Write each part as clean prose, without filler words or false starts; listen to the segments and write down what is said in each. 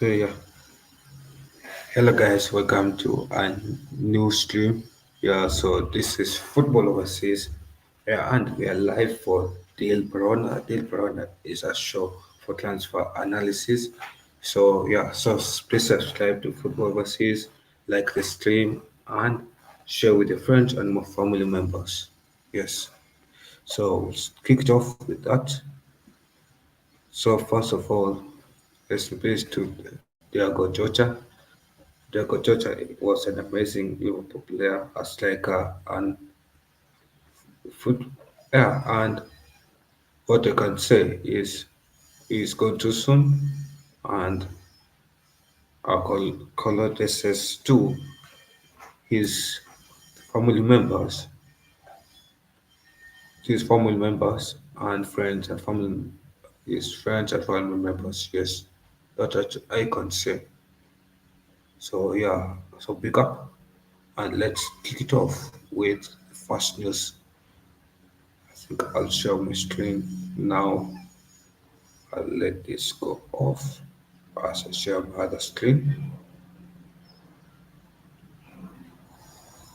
So yeah, hello guys, welcome to a new stream. Yeah, so this is Football Overseas. Yeah, and we are live for Deal Paranoia. Deal Paranoia is a show for transfer analysis. So yeah, so please subscribe to Football Overseas, like the stream, and share with your friends and more family members. Yes. So let's kick it off with that. So first of all, let's please to Diogo Jota. Diogo Jota was an amazing Liverpool player, a striker, and foot. Yeah, and what I can say is he's gone too soon, and our condolences to his family members, and friends and family, his friends and family members. Yes, that I can say. So yeah, so pick up and let's kick it off with first news. I think I'll share my screen now. I'll let this go off as I share my other screen.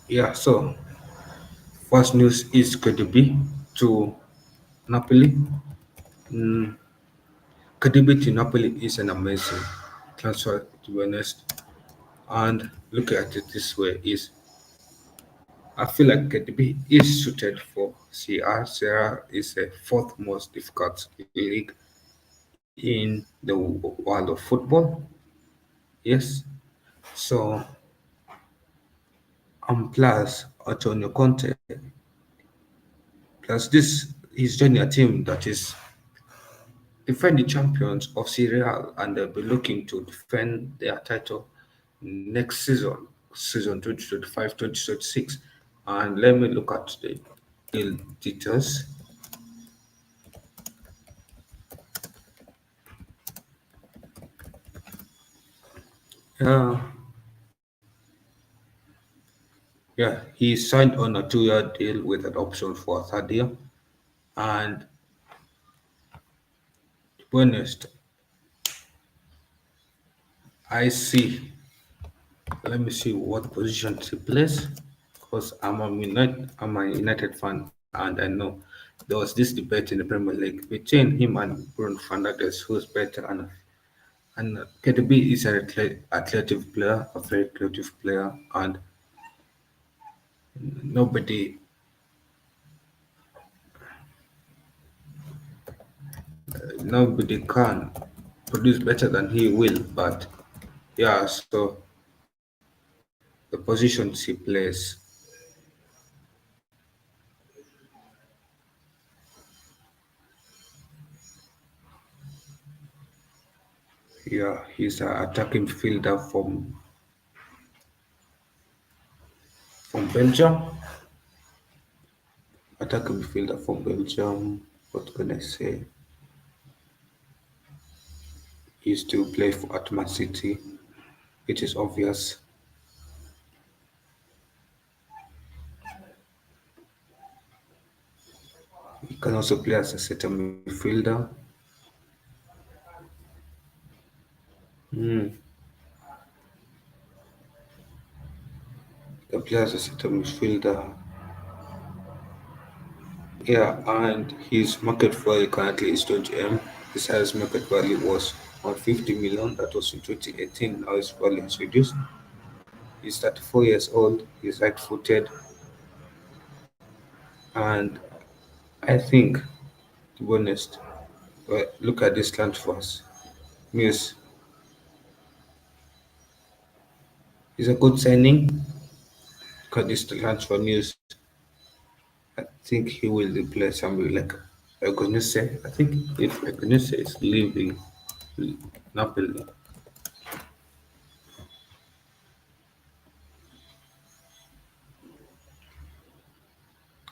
Yeah, so first news is KDB to Napoli. Mm, KDB to Napoli is an amazing transfer, to be honest. And look at it this way: is I feel like KDB is suited for CR. CR is the fourth most difficult league in the world of football. Yes, so plus Antonio Conte. Plus, this is joining a team that is defending champions of Serie A, and they'll be looking to defend their title next season 2025-2026. And let me look at the deal details. Yeah, yeah, he signed on a 2-year deal with an option for a third year. And to be honest, I see. Let me see what position he plays, because I'm a United fan, and I know there was this debate in the Premier League between him and Bruno Fernandes, who's better. And KDB is an athletic player, a very creative player, and nobody nobody can produce better than he will. But yeah, so the positions he plays, yeah, he's an attacking fielder from Belgium. Attacking midfielder from Belgium. What can I say? He still play for at Man City. It is obvious. He can also play as a center midfielder. Mm. He can play as a center midfielder. Yeah, and his market value currently is 20M. His highest market value was 150 million. That was in 2018. Now his value has reduced. He's 34 years old. He's right-footed, and I think, to be honest, well, look at this transfers. Means he's a good signing. Look at this transfer news. I think he will replace somebody like Egonese. I think if Egonese is leaving Napoli,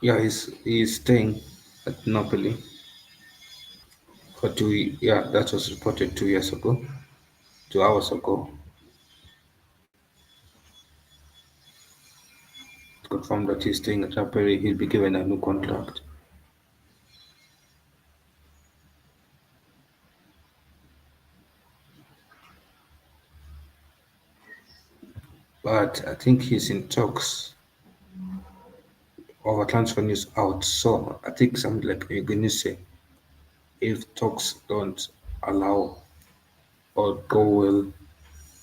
yeah, he's staying at Napoli for 2. Yeah, that was reported 2 years ago, 2 hours ago. To confirm that he's staying at Napoli, he'll be given a new contract. but I think he's in talks of a transfer news out. So I think something like Eugenise, if talks don't allow or go well,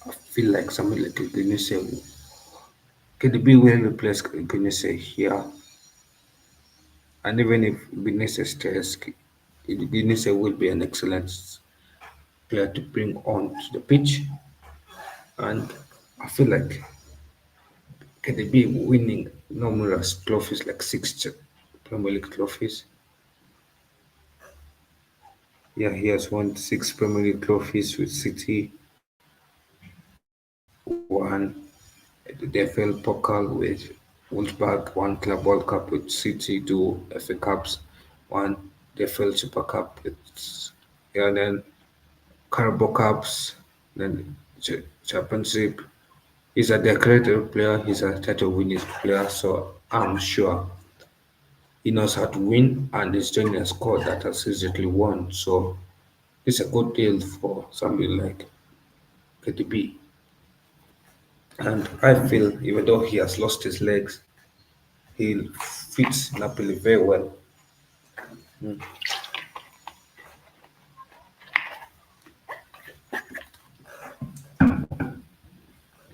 I feel like somebody like Eugenise could be well replaced Eugenise here. And even if Eugenise stays, Eugenise will be an excellent player to bring on to the pitch. And I feel like KDB winning numerous trophies like six Premier League trophies. Yeah, he has won six Premier League trophies with City, one the FL Pokal with Wolfsburg, one Club World Cup with City, two FA Cups, one the FL Super Cup with yeah, then Carabao Cups, then Championship. He's a decorated player, he's a title winning player, so I'm sure he knows how to win and he's joining a squad that has recently won. So it's a good deal for somebody like KDB. And I feel even though he has lost his legs, he fits Napoli very well.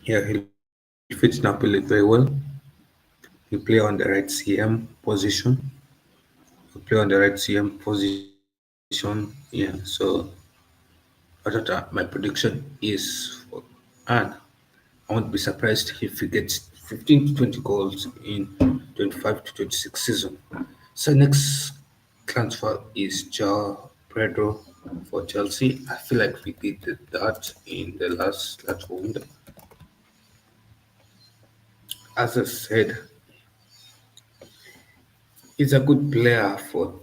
Yeah, he fits Napoli very well. He play on the right CM position. He play on the right CM position. Yeah, so I thought my prediction is and I won't be surprised if he gets 15 to 20 goals in 25 to 26 season. So next transfer is João Pedro for Chelsea. I feel like we did that in the last transfer window. As I said, he's a good player for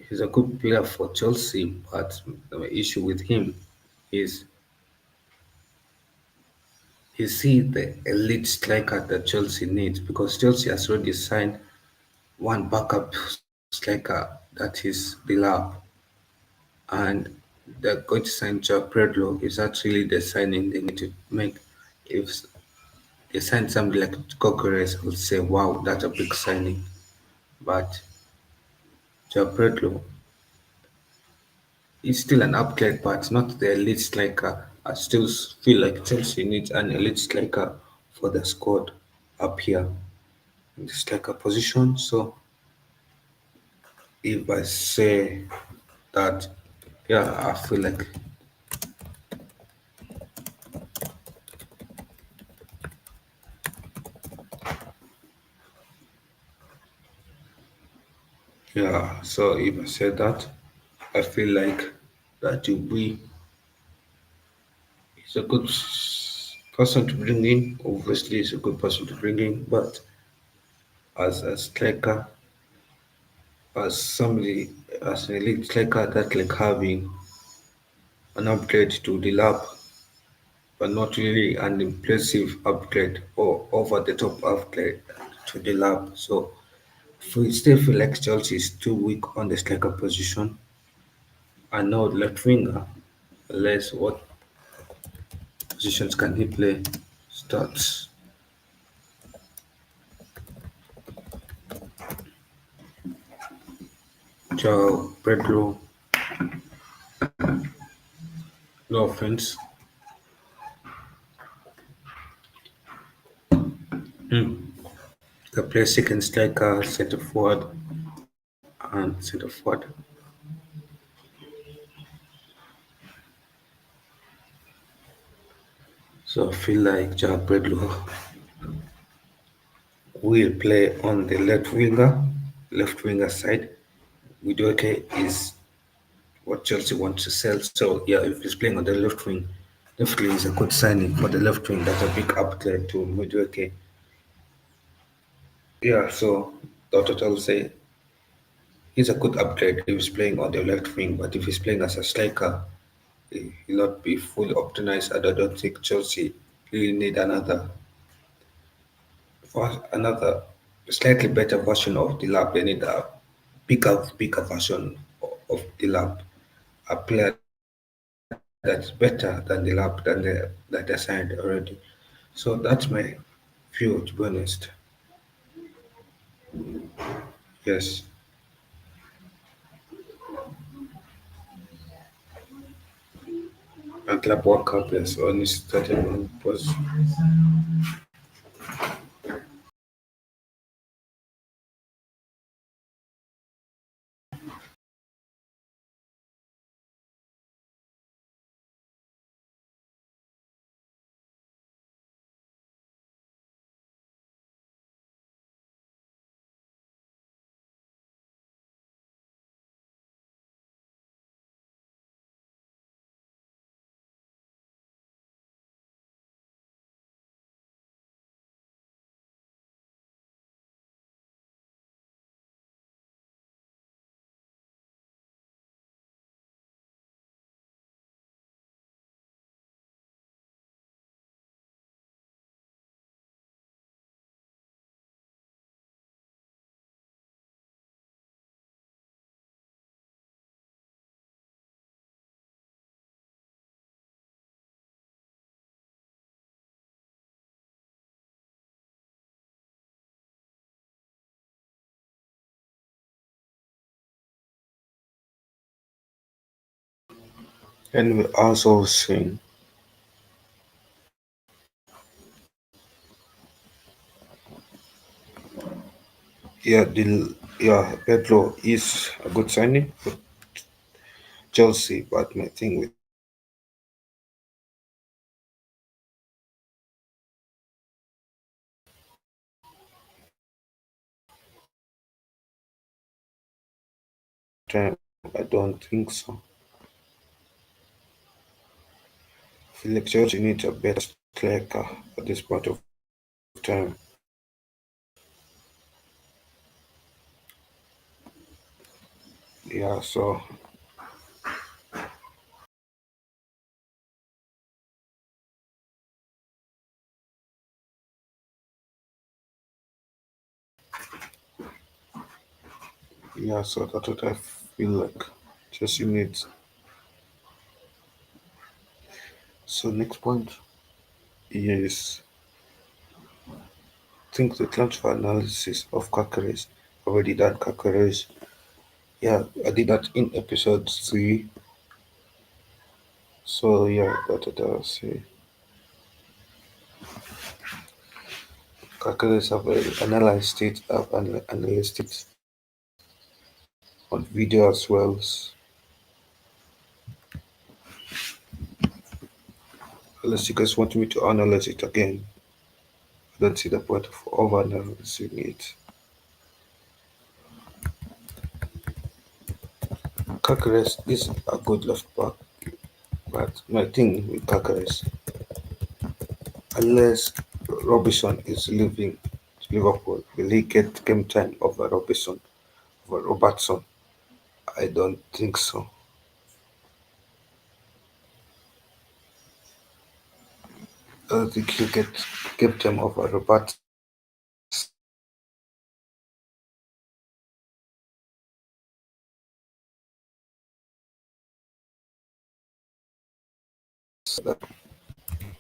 he's a good player for Chelsea, but the issue with him is he's the elite striker that Chelsea needs because Chelsea has already signed one backup striker that is Delap, and they're going to sign Joao Pedro is actually the signing they need to make. If they sign somebody like Gyökeres, I would say, wow, that's a big signing. But Joao Pedro is still an upgrade, but not the elite striker. I still feel like Chelsea needs an elite striker for the squad up here in the striker position. So if I say that, yeah, I feel like yeah. So if I say that, I feel like that will be he's a good person to bring in. Obviously, he's a good person to bring in, but as a striker, as somebody, as an elite striker, that like having an upgrade to the lab, but not really an impressive upgrade or over the top upgrade to the lab. So we still feel like Chelsea is too weak on the striker position. And now left winger, unless what positions can he play? Starts Joao Pedro, no offense. They play second striker, centre forward, and centre forward. So I feel like Joao Pedro will play on the left winger side. Widoke is what Chelsea wants to sell. So yeah, if he's playing on the left wing, definitely is a good signing for the left wing. That's a big upgrade to Widoke. Yeah, so what I'll say he's a good upgrade if he's playing on the left wing, but if he's playing as a striker, he'll not be fully optimized. And I don't think Chelsea really need another slightly better version of the lab. They need a bigger version of the lab, a player that's better than the lab that they signed already. So that's my view, to be honest. Yes, and Club World Cup has only started on was and we also seen yeah Pedro is a good signing for Chelsea, but my thing with time I don't think so. I feel like Chelsea needs a better striker at this point of time. Yeah, so yeah, so that's what I feel like Chelsea needs. So next point is think the transfer analysis of Gyökeres. Already done Gyökeres. Yeah, I did that in episode 3. So yeah, that's what I'll say. Gyökeres have analyzed it, I've analyzed it on video as well. Unless you guys want me to analyze it again, I don't see the point of over analyzing it. Gyökeres is a good left back, but my thing with Gyökeres, unless Robinson is leaving Liverpool, will he get game time over Robinson, over Robertson? I don't think so. I don't think he'll get game time over Robertson.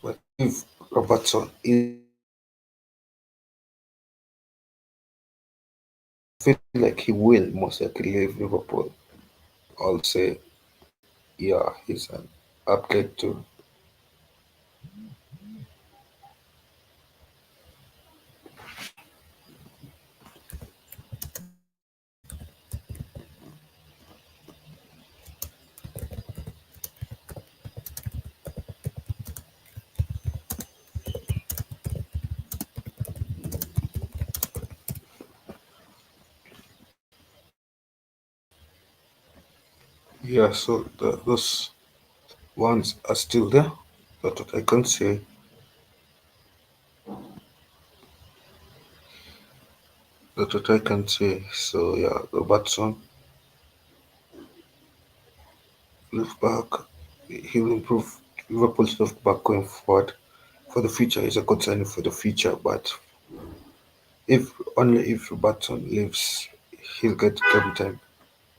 But if Robertson is, I feel like he will most likely leave Liverpool. I'll say, yeah, he's an upgrade too. Yeah, so those ones are still there. That's what I can say. That's what I can say. So yeah, Robertson, left back, he will improve Liverpool's left back going forward. For the future, he's a good signing for the future. But if only if Robertson leaves, he'll get game time.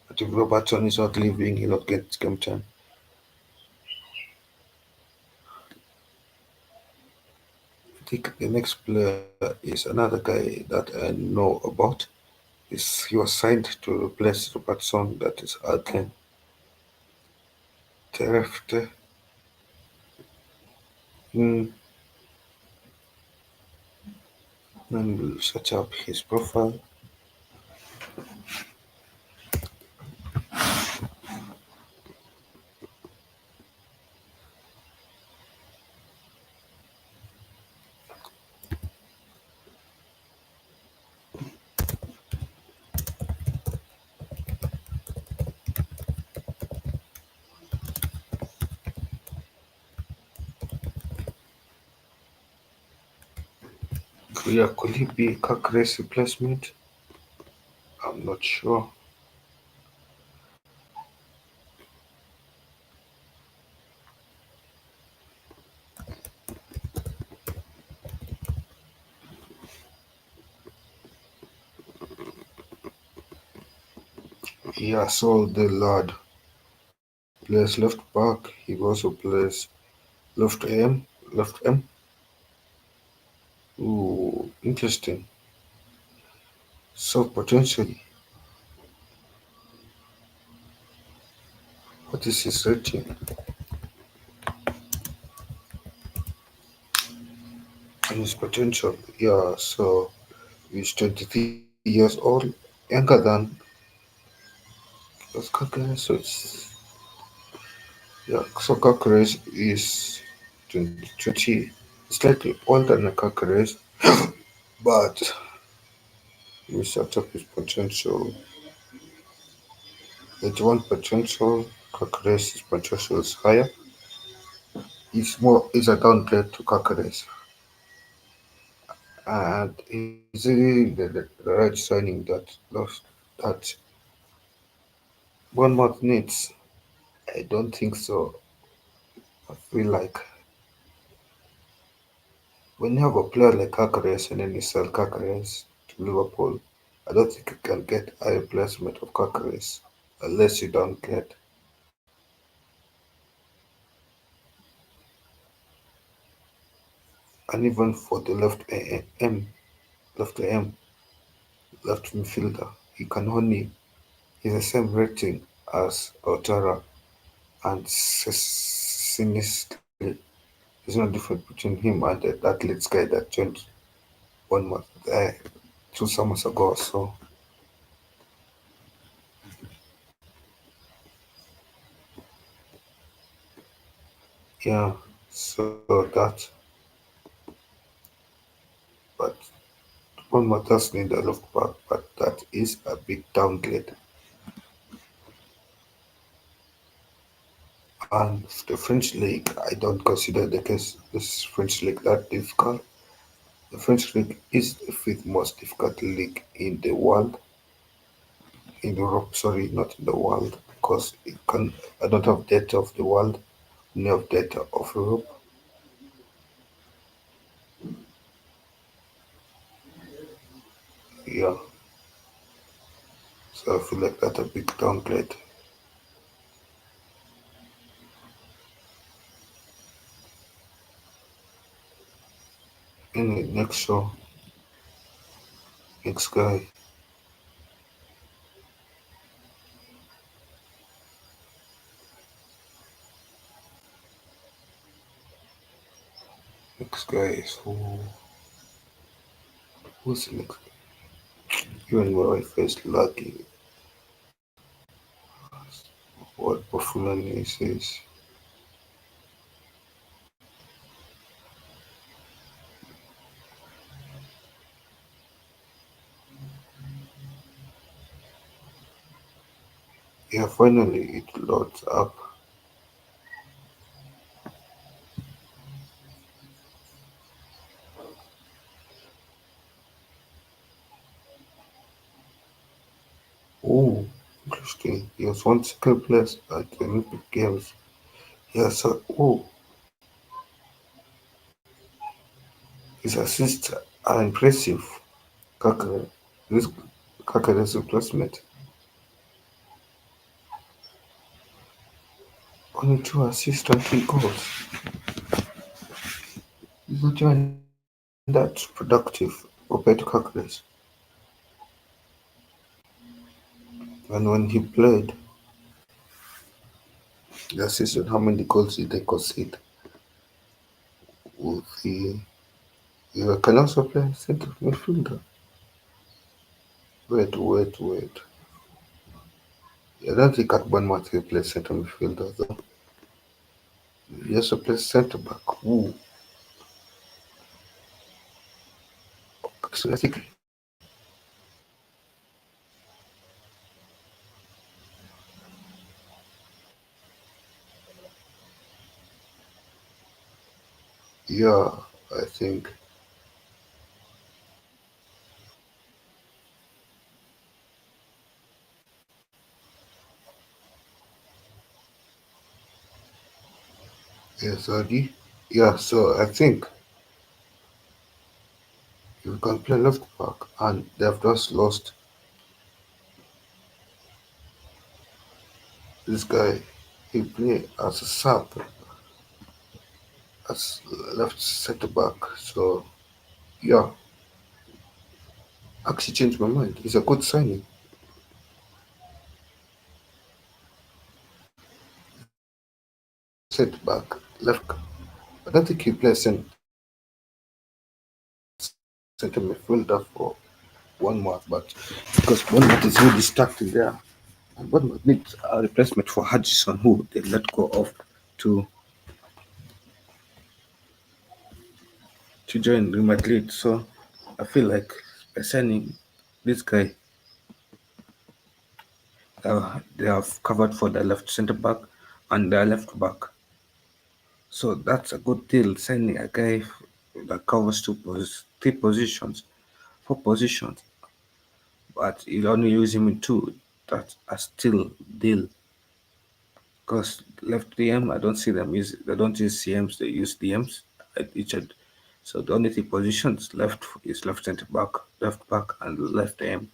But if Robertson is not leaving, he'll not get game time. think the next player is another guy that I know about. He was signed to replace Robertson, that is Adrien Truffert. Hmm, and we'll search up his profile. Yeah, could he be Gyökeres replacement? I'm not sure. Yeah, so the lad plays left back. He also plays left AM. Left M. Ooh, interesting. So potentially, what is his rating and his potential? Yeah, so he's 23 years old, younger than Gyökeres. So it's yeah. So Gyökeres is 20, slightly older than Gyökeres, but we set up his potential. 81 potential. Gyökeres' potential is higher. It's a downgrade to Gyökeres, and is really the right signing that Bournemouth needs. I don't think so. I feel like when you have a player like Gyökeres and then you sell Gyökeres to Liverpool, I don't think you can get a replacement of Gyökeres unless you don't get. And even for the left AM, left midfielder, he's the same rating as Otara and Sinister. There's no difference between him and that Leeds guy that joined 1 month, 2 summers ago. So yeah, so that, but 1 month does need a look back, but that is a big downgrade. And the French league, I don't consider this French league that difficult. The French league is the fifth most difficult league in the world, in Europe. Sorry, not in the world, because it can. I don't have data of the world. Only have data of Europe. Yeah, so I feel like that's a big downgrade. Anyway, next show, next guy, next guy is who's the next? Even my wife is lucky. What Buffalo says. Yeah, finally it loads up. Oh, interesting. He was won second place at the Olympic Games. Yeah, so his assists are impressive. Kakare, this Kakare's replacement. Only 2 assists and 3 goals. He's not joining that's productive compared to Gyökeres. And when he played last season, how many goals did they concede? With he can also play centre midfielder. Wait. I don't think at Bournemouth he plays centre midfielder though. He also plays centre back. Ooh. So I think yeah, I think yes, Adi. Yeah, so I think you can play left back and they've just lost this guy. He played as a sub as left centre back. So yeah, actually changed my mind. He's a good signing. Centre back, left. I don't think he plays centre midfielder for Bournemouth, but because Bournemouth is really stacked in there. And Bournemouth needs a replacement for Hutchison, who they let go of to to join Real Madrid. So I feel like by signing this guy, they have covered for the left centre back and the left back. So that's a good deal. Signing a guy that covers three positions, four positions, but you only use him in two. That's a still deal. Because left DM, I don't see them use. They don't use CMs. They use DMs at each end. So the only three positions left is left centre back, and left DM.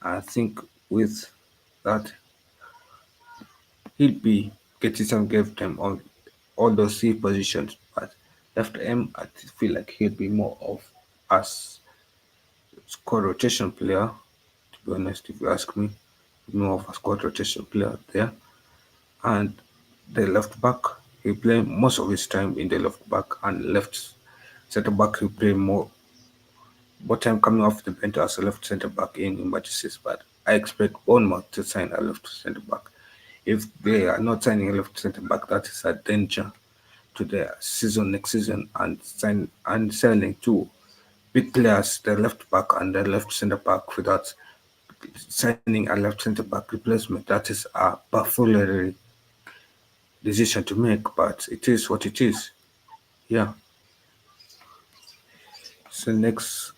I think with that, he'll be getting some game time on all those three positions. But left M, I feel like he'll be more of as squad rotation player. To be honest, if you ask me, more of a squad rotation player there. And the left back, he play most of his time in the left back, and left centre back he play more time coming off the bench as a left centre back in emergencies. But I expect Bournemouth to sign a left centre back. If they are not signing a left centre back, that is a danger to the season next season, and selling two big players, the left back and the left centre back, without signing a left centre back replacement. That is a buffoonery decision to make, but it is what it is. Yeah. So next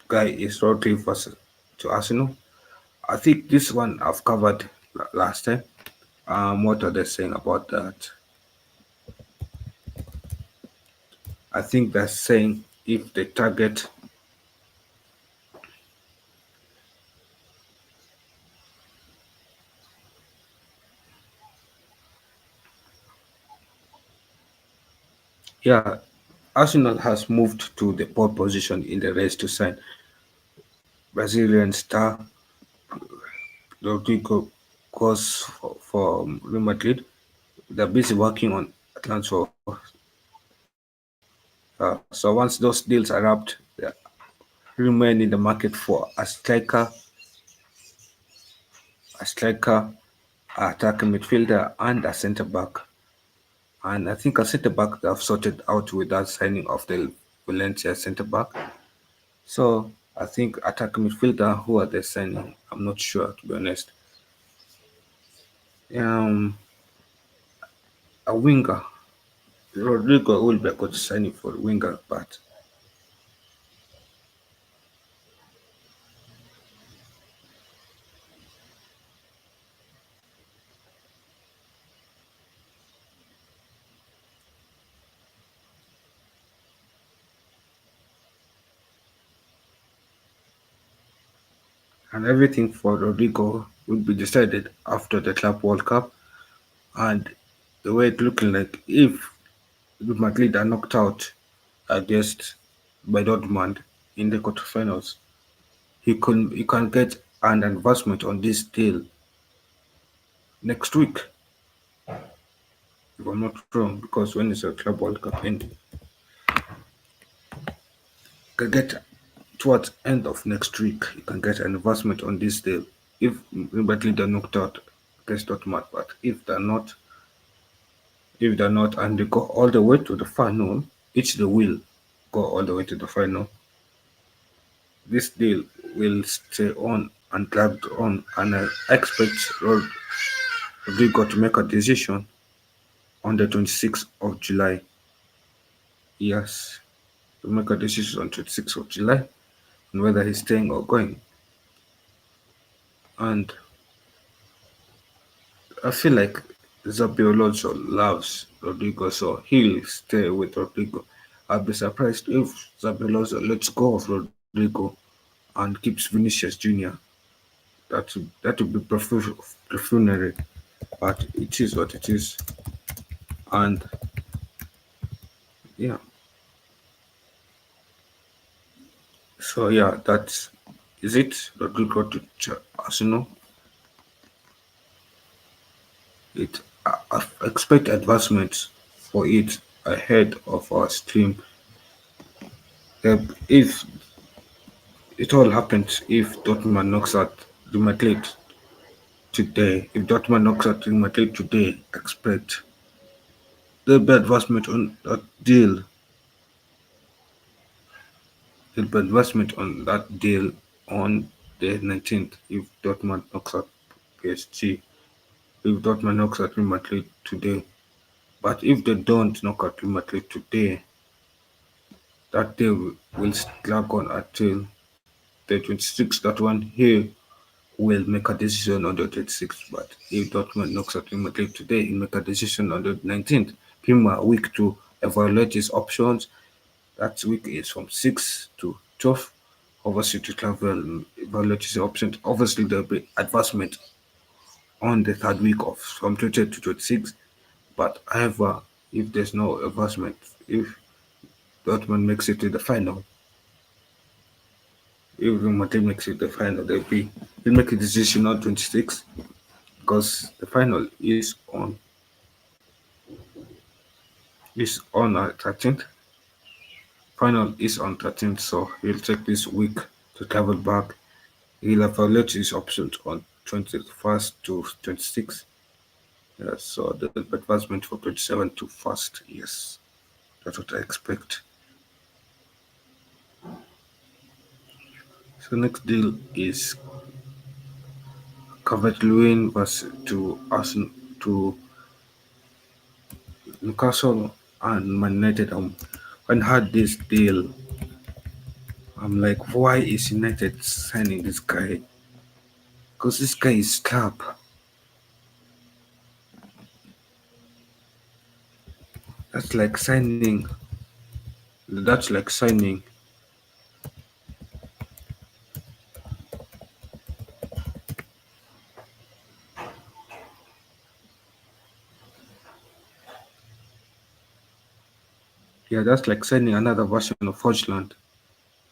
guy is Rodrygo versus to Arsenal. I think this one I've covered last time. What are they saying about that? I think they're saying if they target, yeah, Arsenal has moved to the pole position in the race to sign Brazilian star Rodrigo goes for Real Madrid. They're busy working on transfer. So once those deals are wrapped, they remain in the market for a striker, attacking midfielder, and a centre back. And I think a centre back they have sorted out with that signing of the Valencia centre back. So I think attacking midfielder, who are they signing? I'm not sure, to be honest. Um, a winger. Rodrigo will be a good signing for winger, but and everything for Rodrigo will be decided after the Club World Cup. And the way it's looking like, if Madrid are knocked out against by Dortmund in the quarterfinals. He can get an advancement on this deal next week, if I'm not wrong, because when it's a Club World Cup end, can get towards end of next week, you can get an advancement on this deal. If maybe they're knocked out against Dortmund, but if they're not and they go all the way to the final, which they will go all the way to the final, this deal will stay on and dragged on, and I expect Rodrygo to make a decision on the 26th of July. Yes, to make a decision on 26th of July on whether he's staying or going. And I feel like Zabi also loves Rodrigo, so he'll stay with Rodrigo. I'll be surprised if Zabi Alonso lets go of Rodrigo and keeps Vinicius Jr. That would be perfunctory, but it is what it is. And yeah, so yeah, that's is it. Rodrigo to Arsenal. It I expect advancements for it ahead of our stream. If it all happens if Dortmund knocks out Real Madrid today, if Dortmund knocks out Real Madrid today, expect there'll be advancement on that deal. There'll be advancement on that deal on the 19th if Dortmund knocks out PSG. If Dortmund knocks out Real Madrid today, but if they don't knock out Real Madrid today, that day will drag on until the 26th. That one here will make a decision on the 26th. But if Dortmund knocks out Real Madrid today, he'll make a decision on the 19th. Give him a week to evaluate his options. That week is from 6 to 12. Obviously, to travel, evaluate his options. Obviously, there'll be advancement on the third week of from 20 to 26. But however, if there's no advancement, if Dortmund makes it to the final, if Real Madrid makes it to the final, they'll make a decision on 26 because the final is on 13th. Final is on 13th, so he'll take this week to travel back. He'll evaluate his options on 21st to 26th. Yes, so the advancement for 27 to first. Yes, that's what I expect. So next deal is Calvert-Lewin versus to Arsenal to Newcastle and Man United. When I had this deal, I'm like, why is United signing this guy? Because this guy is crap. That's like signing. That's like signing. Yeah, that's like signing another version of Hodgland.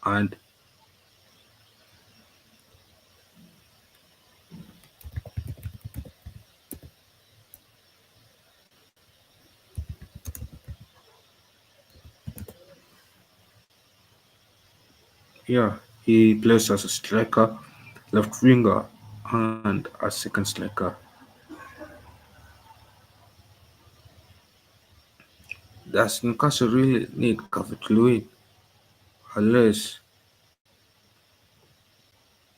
And yeah, he plays as a striker, left winger, and a second striker. Does Newcastle really need Calvert-Lewin? Unless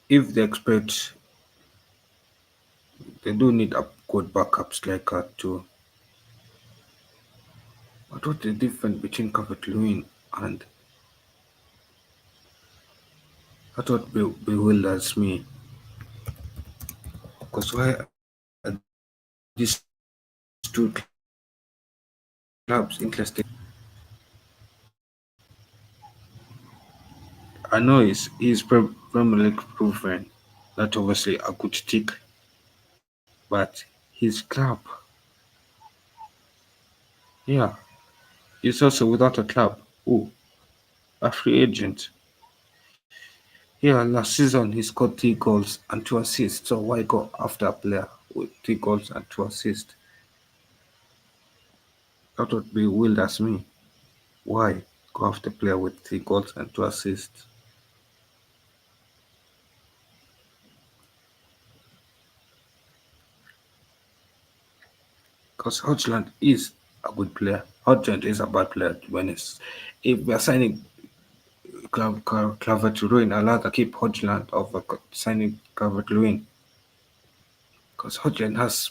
if they expect they do need a good backup striker too. But what's the difference between Calvert-Lewin and that's what bewilders me. Because why are these two clubs interested? I know he's Premier League proven. That's obviously a good tick, but his club, yeah, he's also without a club. Ooh, a free agent. Yeah, last season he scored 3 goals and 2 assists. So why go after a player with 3 goals and 2 assists? That would be wild as me. Why go after a player with 3 goals and 2 assists? Because Hodgland is a good player. Hodgland is a bad player, to be honest. If we are signing Calvert-Lewin, I'd rather keep Hodgland over signing Calvert-Lewin. Because Hodgland has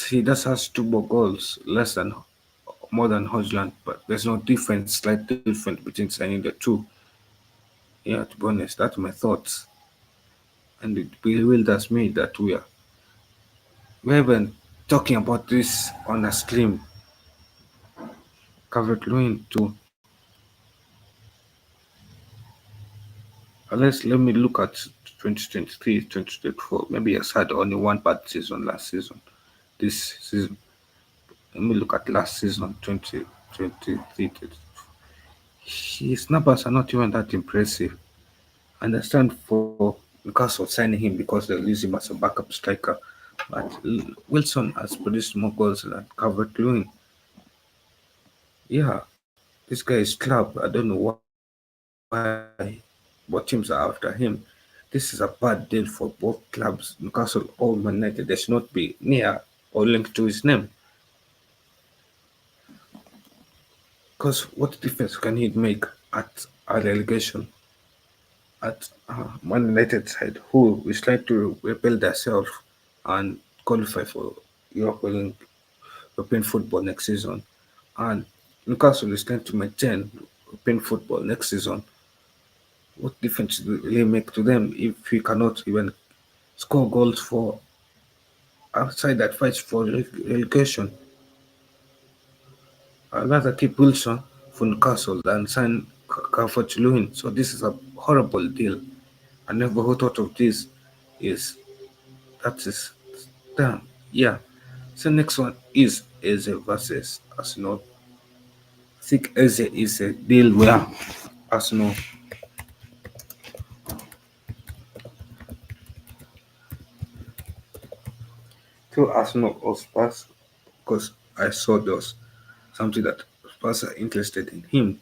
he does has 2 more goals less than more than Hodgland, but there's no difference, slight difference between signing the two. Yeah, to be honest, that's my thoughts, and it bewilders me that we're even talking about this on a stream. Calvert-Lewin to unless let me look at 2023, 2024. Maybe he has had only one bad season last season. This season, let me look at last season, 2023. His numbers are not even that impressive. I understand for Newcastle signing him because they'll use him as a backup striker, but Wilson has produced more goals than Calvert-Lewin. Yeah, this guy is club. I don't know why, what teams are after him. This is a bad deal for both clubs, Newcastle or Man United. They should not be near or linked to his name. Because what difference can he make at a relegation at Man United side, who is trying to rebuild themselves and qualify for European, European football next season? And Newcastle is trying to maintain European football next season. What difference will he make to them if he cannot even score goals for a side that fights for relegation? I'd rather keep Wilson for Newcastle than sign Calvert-Lewin. So this is a horrible deal. I never thought of this. Is that is damn yeah. So next one is Eze versus Arsenal. I think Eze is a deal where Arsenal to Arsenal or Spurs because I saw those something that Spurs are interested in him.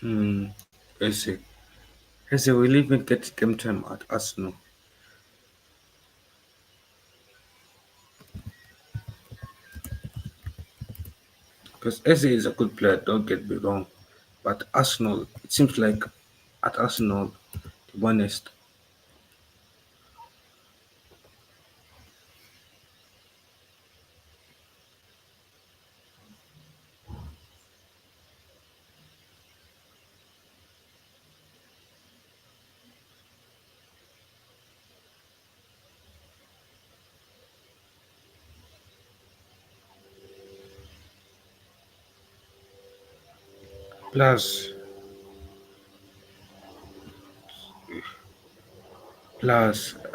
Hmm. Eze. Eze will even get game time at Arsenal because Eze is a good player. Don't get me wrong, but Arsenal. It seems like at Arsenal, to be honest, plus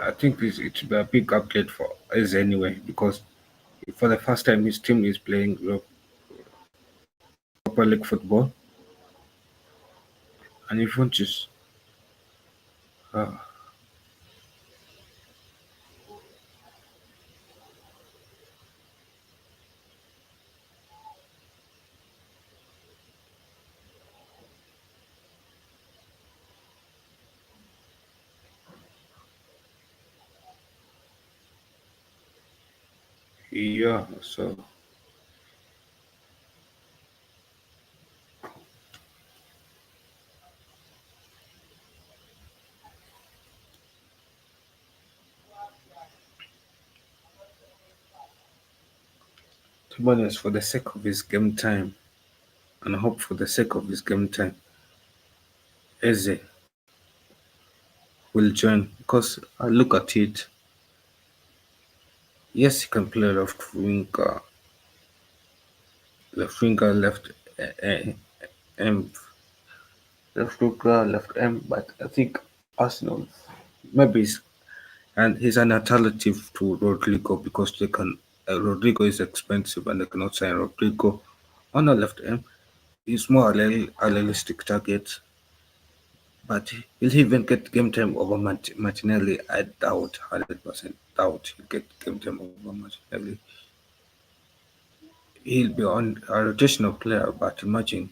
I think it will be a big upgrade for Eze anyway because for the first time his team is playing Europa League football, and if you just uh, yeah, so to be honest, for the sake of his game time, and I hope for the sake of his game time, Eze will join because I look at it. Yes, he can play left winger, uh, M, left winger, left M. But I think Arsenal maybe and he's an alternative to Rodrygo because they can. Rodrygo is expensive and they cannot sign Rodrygo on the left M. He's more a realistic target, but will he even get game time over Martinelli? I doubt, 100% doubt he'll get game time over Martinelli. He'll be on a rotational player, but imagine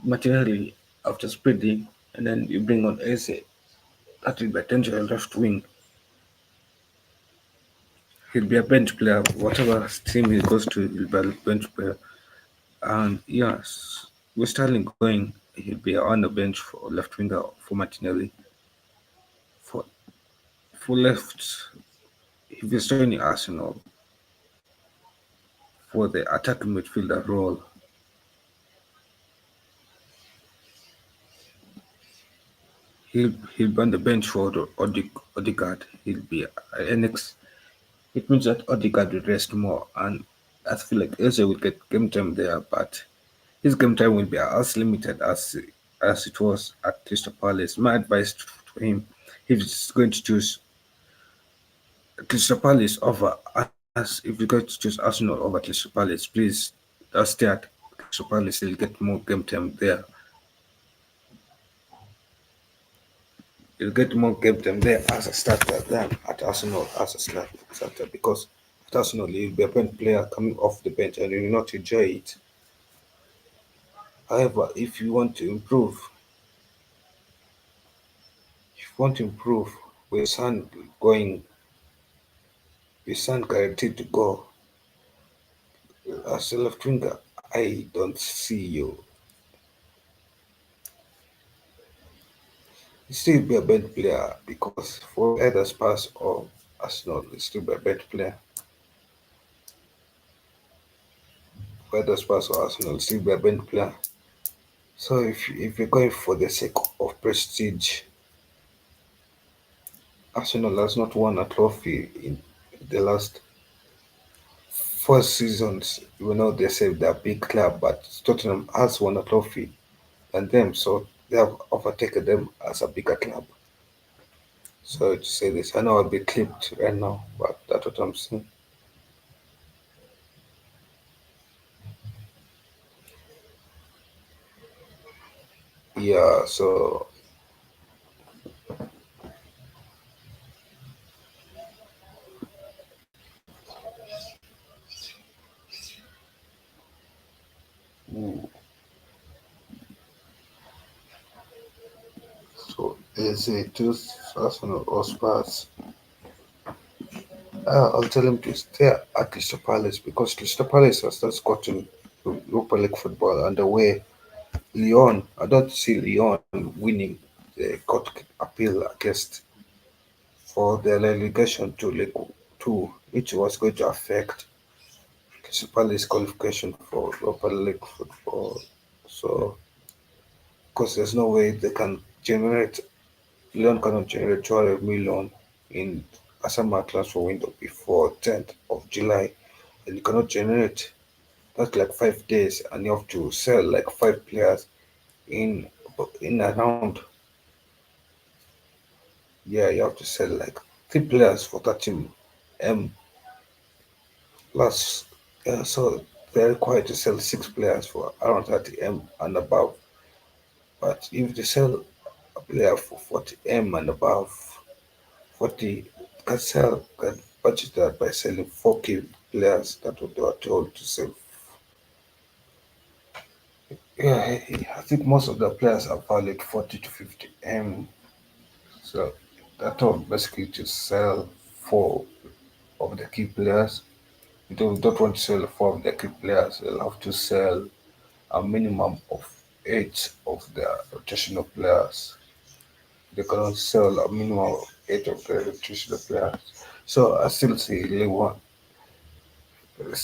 Martinelli after spreading and then you bring on Eze. That will be a dangerous left wing. He'll be a bench player. Whatever team he goes to, he'll be a bench player. And yes, with Sterling going, he'll be on the bench for left winger for Martinelli. For left, if he's joining Arsenal for the attacking midfielder role, he'll be on the bench for Odegaard. He'll be NX. It means that Odegaard will rest more, and I feel like Eze will get game time there, but his game time will be as limited as it was at Crystal Palace. My advice to him, if he's going to choose Crystal Palace over us, if you're going to choose Arsenal over Crystal Palace, please stay at Crystal Palace. You'll get more game time there. You'll get more game time there as a starter than at Arsenal as a starter because at Arsenal you'll be a bench player coming off the bench and you will not enjoy it. However, if you want to improve with Son going, with Son guaranteed to go as a left winger, I don't see you still be a bench player because for either Spurs or Arsenal, you still be a bench player. For either Spurs or Arsenal, you still be a bench player. So if you're going for the sake of prestige, Arsenal has not won a trophy in the last 4 seasons. You know they say they're a big club, but Tottenham has won a trophy than them, so they have overtaken them as a bigger club. So to say this, I know I'll be clipped right now, but that's what I'm saying. Yeah, so is it just Arsenal or Spurs? I'll tell him to stay at Crystal Palace because Crystal Palace has just gotten to Europa League football and the way Lyon, I don't see Lyon winning the court appeal against for the relegation to League Two, which was going to affect Crystal Palace qualification for Europa League football. So, because there's no way they can generate, Lyon cannot generate 200 million in a summer transfer window before 10th of July, and you cannot generate that's like 5 days, and you have to sell like 5 players in around, yeah, you have to sell like 3 players for 30 plus, yeah, so they're required to sell 6 players for around 30 and above. But if they sell a player for 40 and above, 40 can sell, can budget that by selling 4K players. That's what they were told to sell. Yeah, I think most of the players are valued 40 to 50 So that all basically to sell 4 of the key players. You don't want to sell 4 of the key players. You'll have to sell a minimum of 8 of the rotational players. They cannot sell a minimum of 8 of the rotational players. So I still see League One.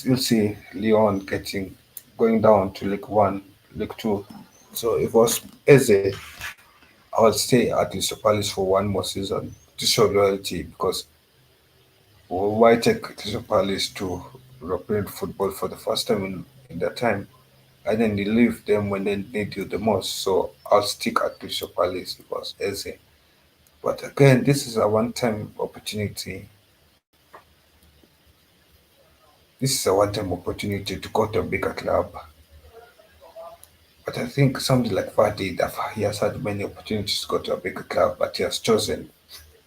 you'll see Leon getting going down to League One, League Two. So if it was Eze, I would stay at Crystal Palace for one more season to show loyalty because why take Crystal Palace to European football for the first time in that time and then you leave them when they need you the most. So I'll stick at Crystal Palace because Eze. But again, this is a one-time opportunity. This is a one-time opportunity to go to a bigger club. But I think somebody like Vardy, that he has had many opportunities to go to a bigger club, but he has chosen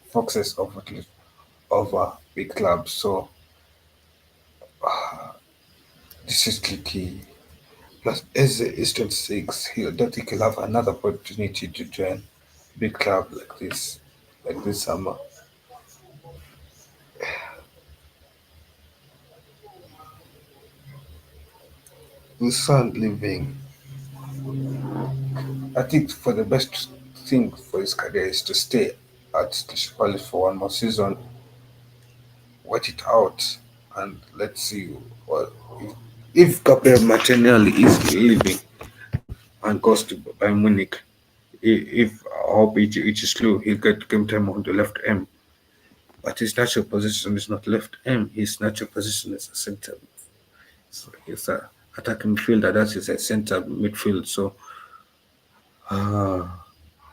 Foxes over big clubs. So this is tricky. Plus, Eze is 26. He I don't think he'll have another opportunity to join big club like this summer. With son leaving, I think for the best thing for his career is to stay at Crystal Palace for one more season, wait it out, and let's see what if Gabriel Martinelli is leaving and goes to Bayern Munich. If I hope it is true, he'll get game time on the left M. But his natural position is not left M. His natural position is a center. So he's a attacking midfielder. That is a center midfield. So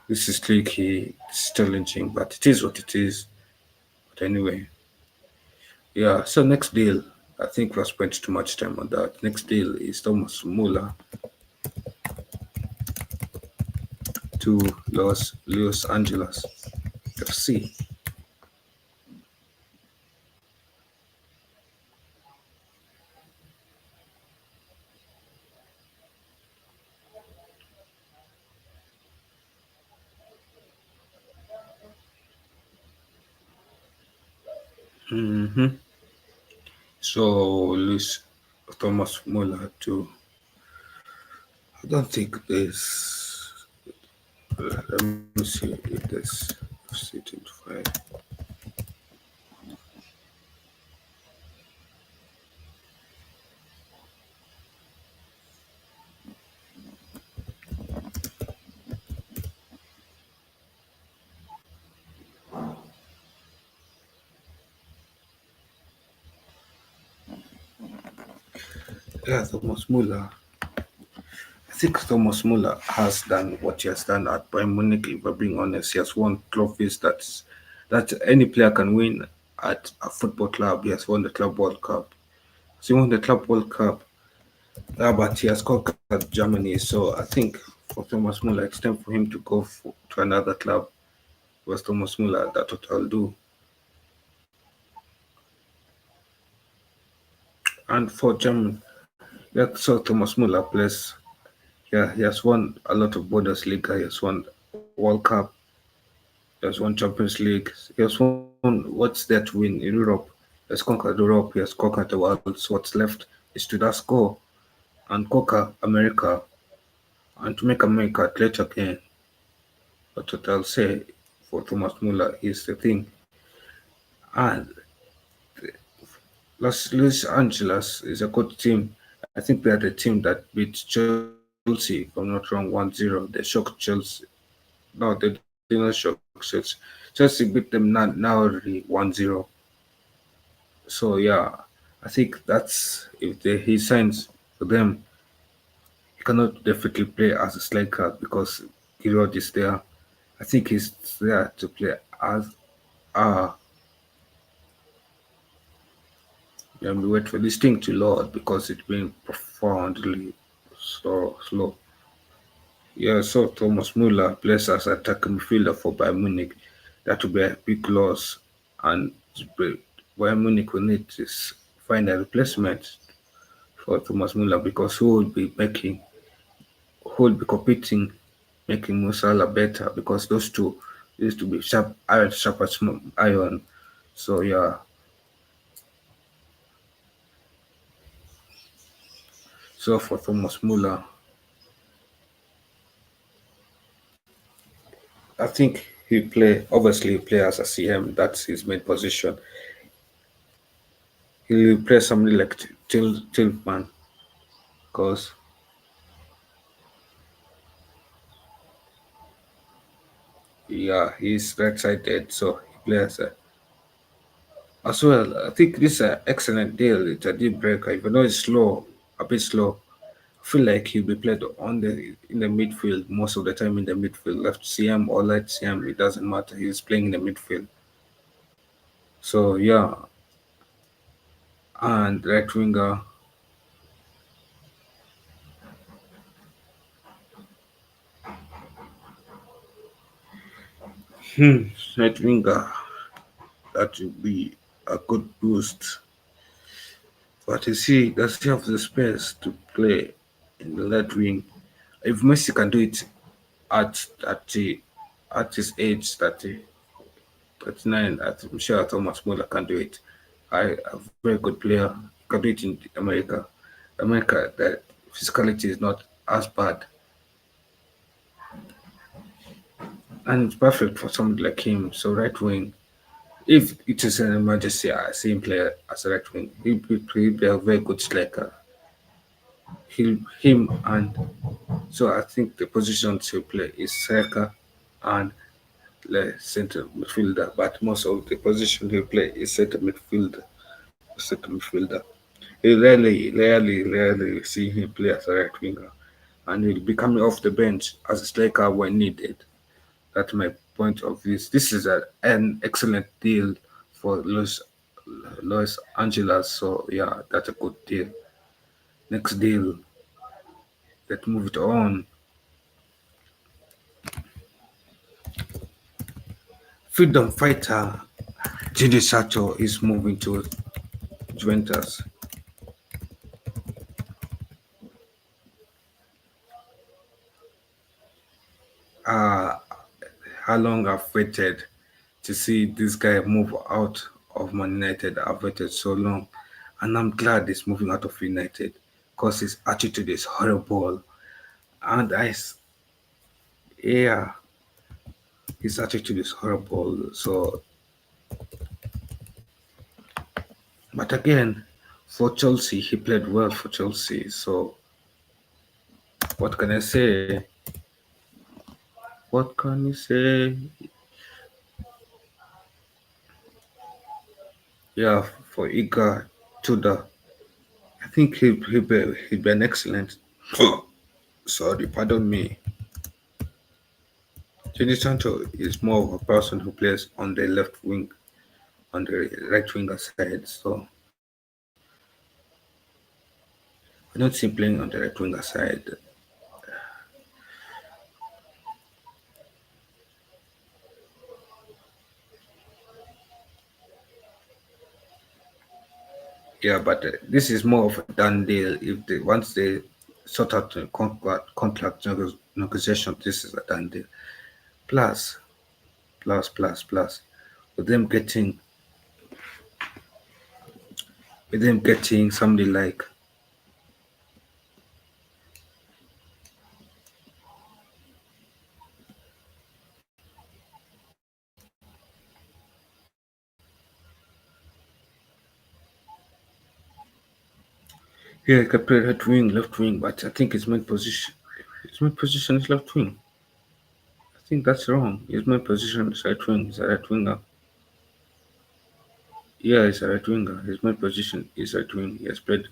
this is tricky. It's challenging, but it is what it is. But anyway, yeah. So next deal, I think we spent too much time on that. Next deal is Thomas Muller to Los Angeles FC. Mm-hmm. So Luis Thomas Muller to I don't think there's let me see if there's FC 25. Yeah, Thomas Muller. I think Thomas Muller has done what he has done at Bayern Munich. If we're being honest, he has won trophies that any player can win at a football club. He has won the Club World Cup. So he won the Club World Cup. Yeah, but he has conquered Germany. So I think for Thomas Muller, it's time for him to go to another club. Was Thomas Muller, that's what I'll do. And for Germany, yeah, so Thomas Muller plays. Yeah, he has won a lot of Bundesliga. He has won World Cup. He has won Champions League. He has won what's there to win in Europe. He has conquered Europe. He has conquered the world. So what's left is to just go and conquer America and to make America great again. But what I'll say for Thomas Muller is the thing. And Los Angeles is a good team. I think they are the team that beat Chelsea, if I'm not wrong, 1-0. They shocked Chelsea. No, they did not shock Chelsea. Chelsea beat them narrowly 1-0. So yeah, I think that's if he signs for them, he cannot definitely play as a striker because Giroud is there. I think he's there to play as let me wait for this thing to load because it's been profoundly so slow. Yeah, so Thomas Muller plays as attacking midfielder for Bayern Munich. That will be a big loss, and Bayern Munich will need to find a replacement for Thomas Muller because who will be competing, making Musala better because those two used to be sharp as iron. So yeah, so for Thomas Muller, I think he play as a CM. That's his main position. He'll play somebody like Tilman, because yeah, he's right-sided, so he plays as well. I think this is an excellent deal. It's a deal breaker, even though it's slow, a bit slow. I feel like he'll be played on the in the midfield most of the time in the midfield, left CM or right CM. It doesn't matter. He's playing in the midfield. So yeah, and right winger. Right winger. That would be a good boost. But you see, does he have the space to play in the left wing? If Messi can do it at 30, at his age, 30, 39, I'm sure Thomas Muller can do it. A very good player, can do it in America. America, the physicality is not as bad. And it's perfect for somebody like him. So right wing, if it is an emergency, I see him play as a right wing. He'll be a very good striker. Him and so I think the position to play is striker and the center midfielder. But most of the position he play is center midfielder. Center midfielder. You rarely see him play as a right winger, and he'll be coming off the bench as a striker when needed. That's my point of view. This is an excellent deal for Los Angeles. So yeah, that's a good deal. Next deal, let's move it on. Freedom fighter Jide Sancho is moving to Juventus. Uh, how long I've waited to see this guy move out of Man United. I've waited so long, and I'm glad he's moving out of United because his attitude is horrible. And yeah, his attitude is horrible. So, but again, for Chelsea, he played well for Chelsea. So, what can I say? What can you say? Yeah, for Iga Tudor, I think he'd be an excellent. Sorry, pardon me. Jadon Sancho is more of a person who plays on the left wing, on the right winger side. So I don't see him playing on the right winger side. Yeah, but this is more of a done deal. If they once they sort out the contract negotiation, this is a done deal. Plus, plus, with them getting somebody like yeah, he can play right wing, left wing, but I think his main position is left wing. I think that's wrong. His main position is right wing. He's a right winger. Yeah, he's a right winger. His main position is right wing. He has played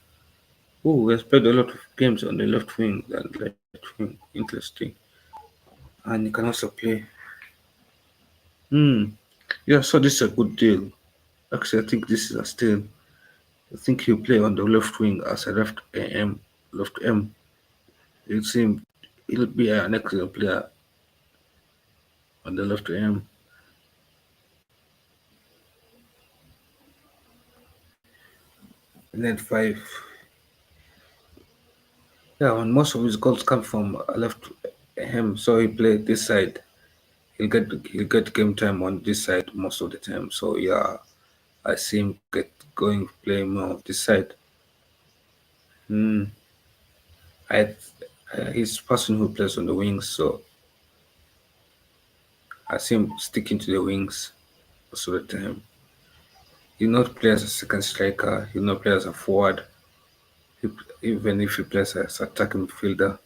a lot of games on the left wing and right wing. Interesting. And he can also play. Hmm. Yeah, so this is a good deal. Actually, I think this is a steal. I think he'll play on the left wing as a left AM, left M. He'll seem he'll be an excellent player on the left AM. And then five. Yeah, and most of his goals come from left AM, so he played this side. He'll get game time on this side most of the time. So yeah, I see him get going play more of this side. Hmm. I he's a person who plays on the wings, so I see him sticking to the wings most of the time. He'll not play as a second striker. He'll not play as a forward. He, even if he plays as attacking midfielder,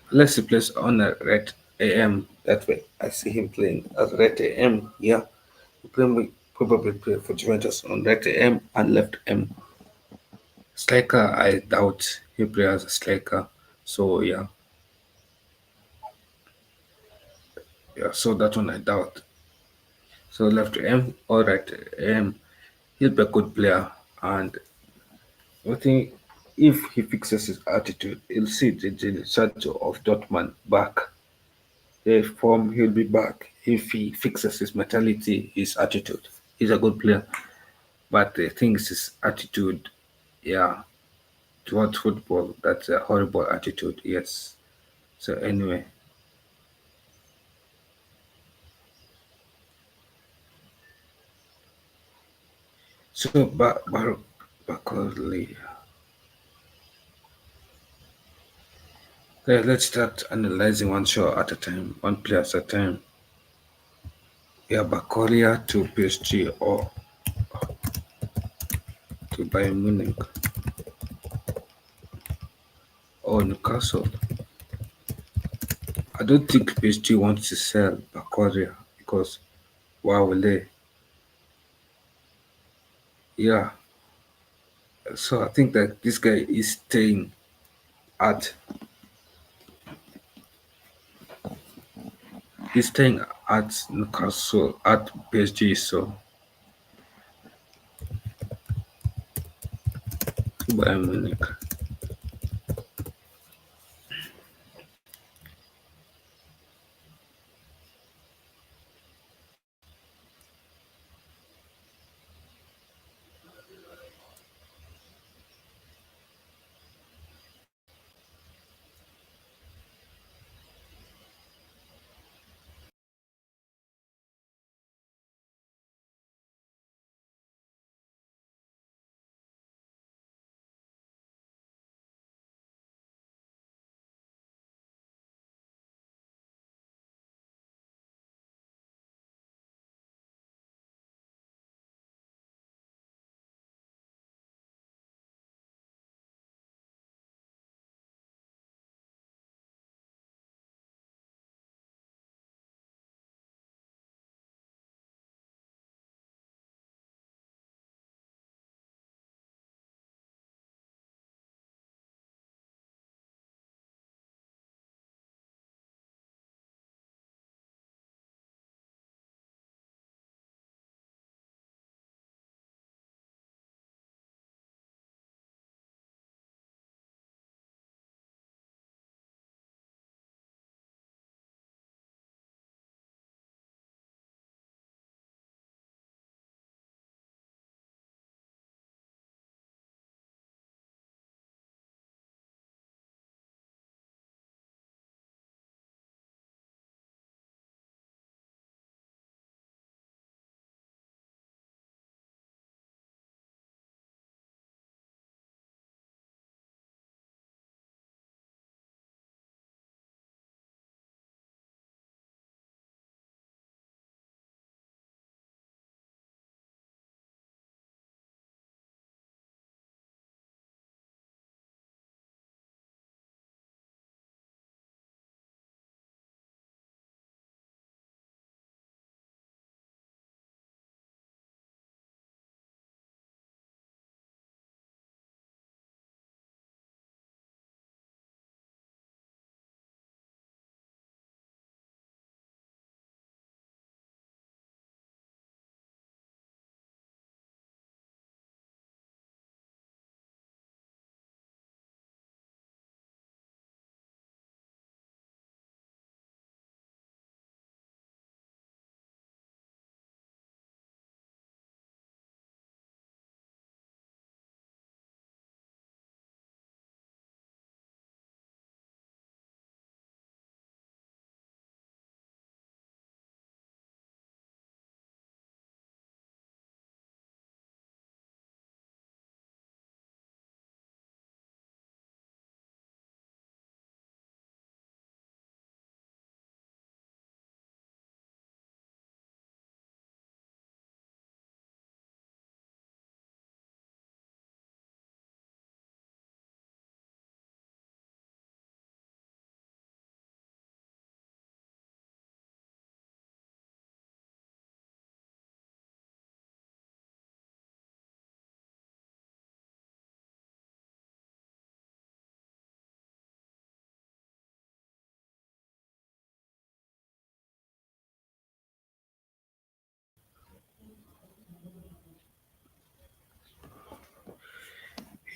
unless he plays on a red AM, that way I see him playing as red AM. Yeah, probably play for Juventus on right AM and left M. Striker, I doubt he plays as a striker. So so that one I doubt. So left M or right M, he'll be a good player. And I think if he fixes his attitude, he'll see the Sancho of Dortmund back. If form, he'll be back. If he fixes his mentality, his attitude, he's a good player. But the thing is his attitude, yeah, towards football, that's a horrible attitude, yes. So anyway, so Barcola, let's start analyzing one show at a time, one player at a time. Yeah, Barcola to PSG or to Bayern Munich or Newcastle. I don't think PSG wants to sell Barcola because why will they? Yeah, so I think that this guy is staying at he's staying at Newcastle at PSG. So Bayern Munich.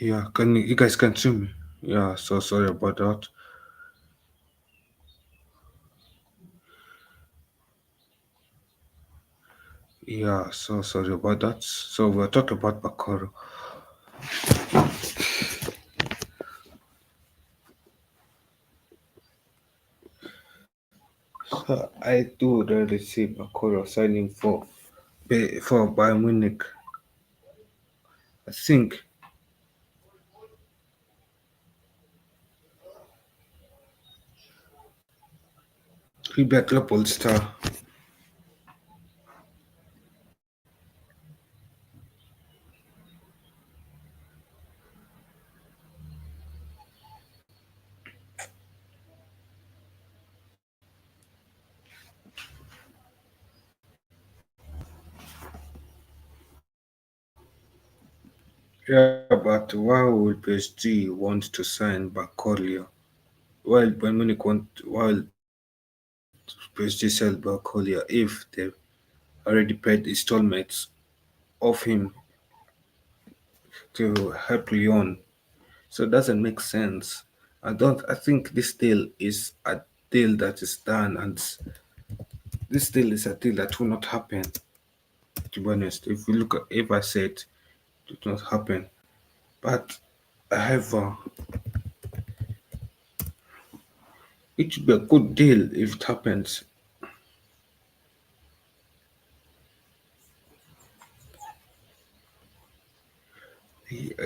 Yeah, can you guys can see me? Yeah, so sorry about that. Yeah, so sorry about that. So we're talking about Bakoro. So I do already see Bakoro signing for Bayern Munich. I think he'll be a club all star. Yeah, but why would PSG want to sign Barcola? While Bayern Munich while PSG sell Barcola if they already paid installments of him to help Lyon. So it doesn't make sense. I think this deal is a deal that is done and this deal is a deal that will not happen, to be honest. If we look at if I said it will not happen. But however, it should be a good deal if it happens.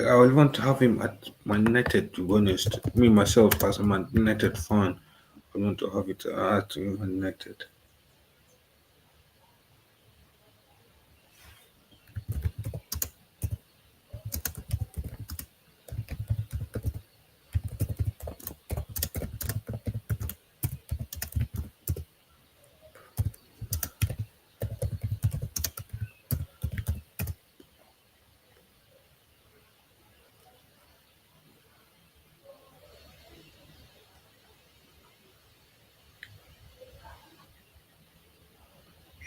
I will want to have him at Man United, to be honest. Me myself as a Man United fan, I want to have it at Man United.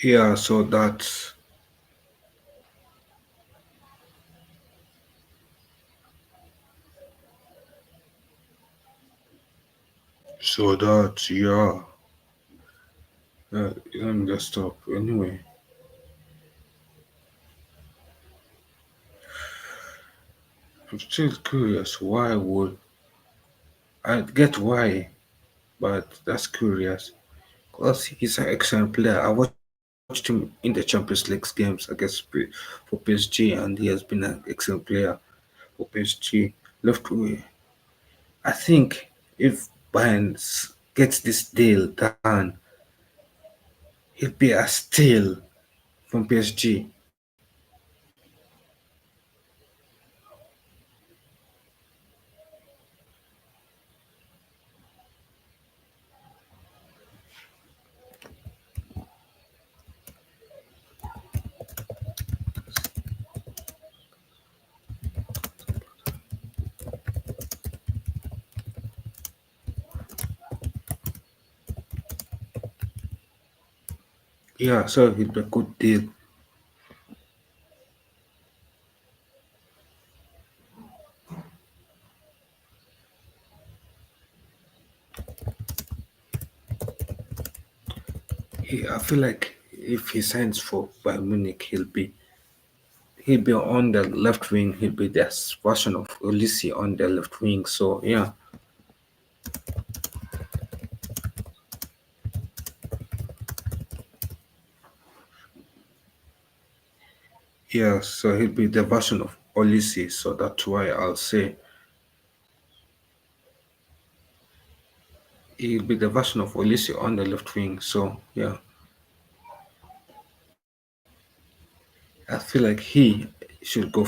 Yeah, yeah. Let me just stop. Anyway, I'm still curious. Why would I get why? But that's curious. Because he's an excellent player. I watched him in the Champions League games for PSG, and he has been an excellent player for PSG. Left way. I think if Bayern gets this deal done, he'll be a steal from PSG. Yeah, so he'll be a good deal. I feel like if he signs for Bayern Munich, he'll be on the left wing. He'll be the version of Ulisi on the left wing. So yeah, yeah. So he'll be the version of Ulisi. So that's why I'll say he'll be the version of Ulisi on the left wing. So yeah, I feel like he should go.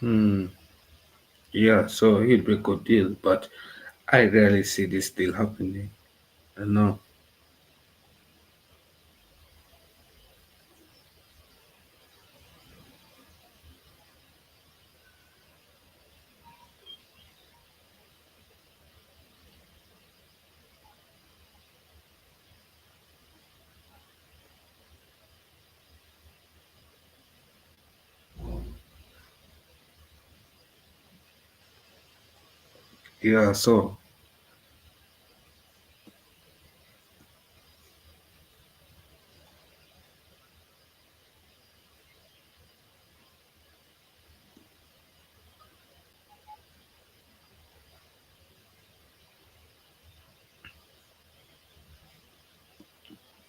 Hmm. Yeah, so he'd be a good deal, but I rarely see this deal happening. I know. Yeah, so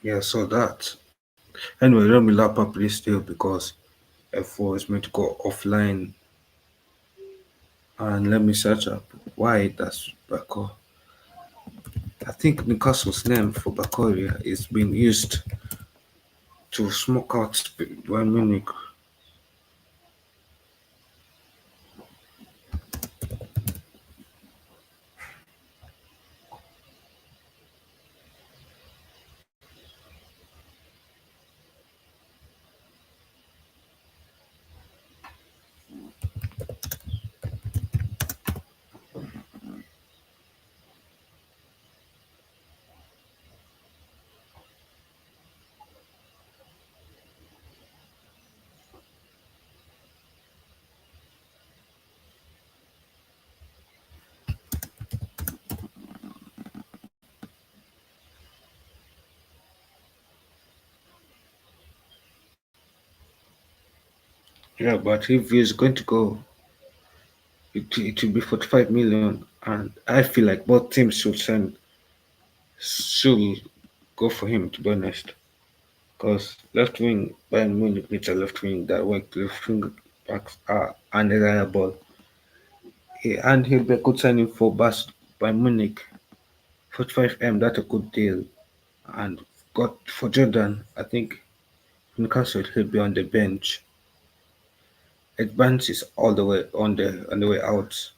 yeah, so that. Anyway, let me lap up this deal because F4 is meant to go offline, and let me search up why that's Barcola. I think Newcastle's name for Barcola is being used to smoke out Bayern Munich. Yeah, but if he's going to go, it will be 45 million, and I feel like both teams should go for him, to be honest. Because left wing, Bayern Munich needs a left wing that work. Left wing backs are unreliable. And he'll be a good signing for Bayern Munich. 45M, that's a good deal. And got for Jordan, I think Newcastle he'll be on the bench. Advance is all the way on the way out.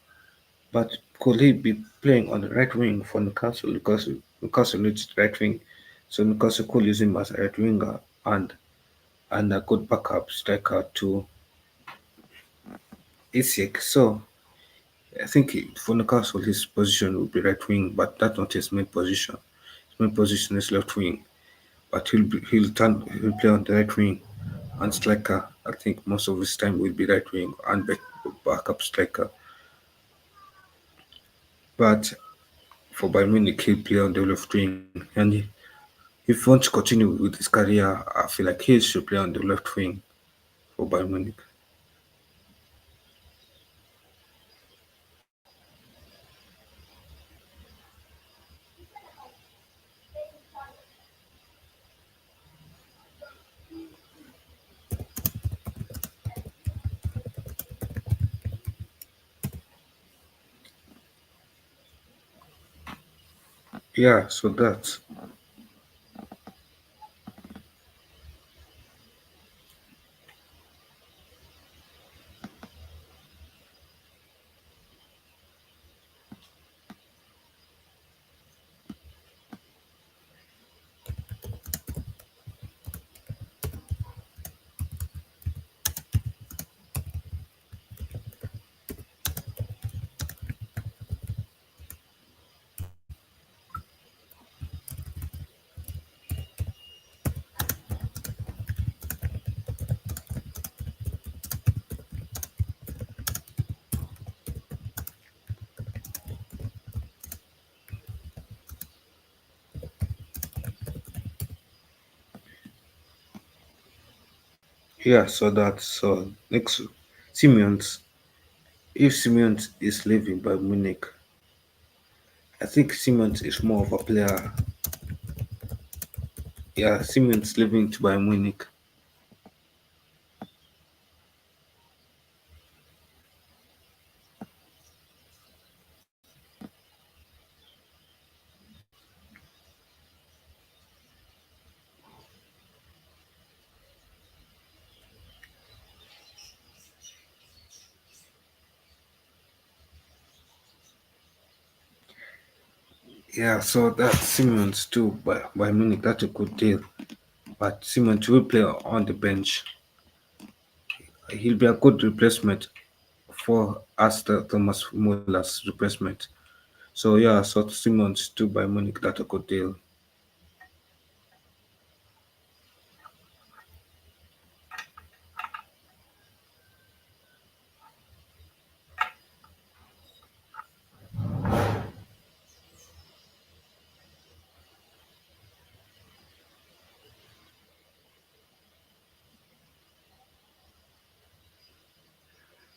But could he be playing on the right wing for Newcastle? Because Newcastle needs right wing. So Newcastle could use him as a right winger and a good backup striker to Isak. So I think for Newcastle his position will be right wing, but that's not his main position. His main position is left wing. But he'll play on the right wing and striker. I think most of his time will be right wing and backup striker. But for Bayern Munich, he'll play on the left wing. And if he wants to continue with his career, I feel like he should play on the left wing for Bayern Munich. Yeah, so that's yeah, so that's so next Simeons. If Simeons is leaving by Munich, I think Siemens is more of a player. Yeah, Siemens leaving to Bayern Munich. Yeah, so that's Simmons too by Munich. That's a good deal. But Simmons will play on the bench. He'll be a good replacement for Asta Thomas Muller's replacement. So yeah, so Simmons too by Munich. That's a good deal.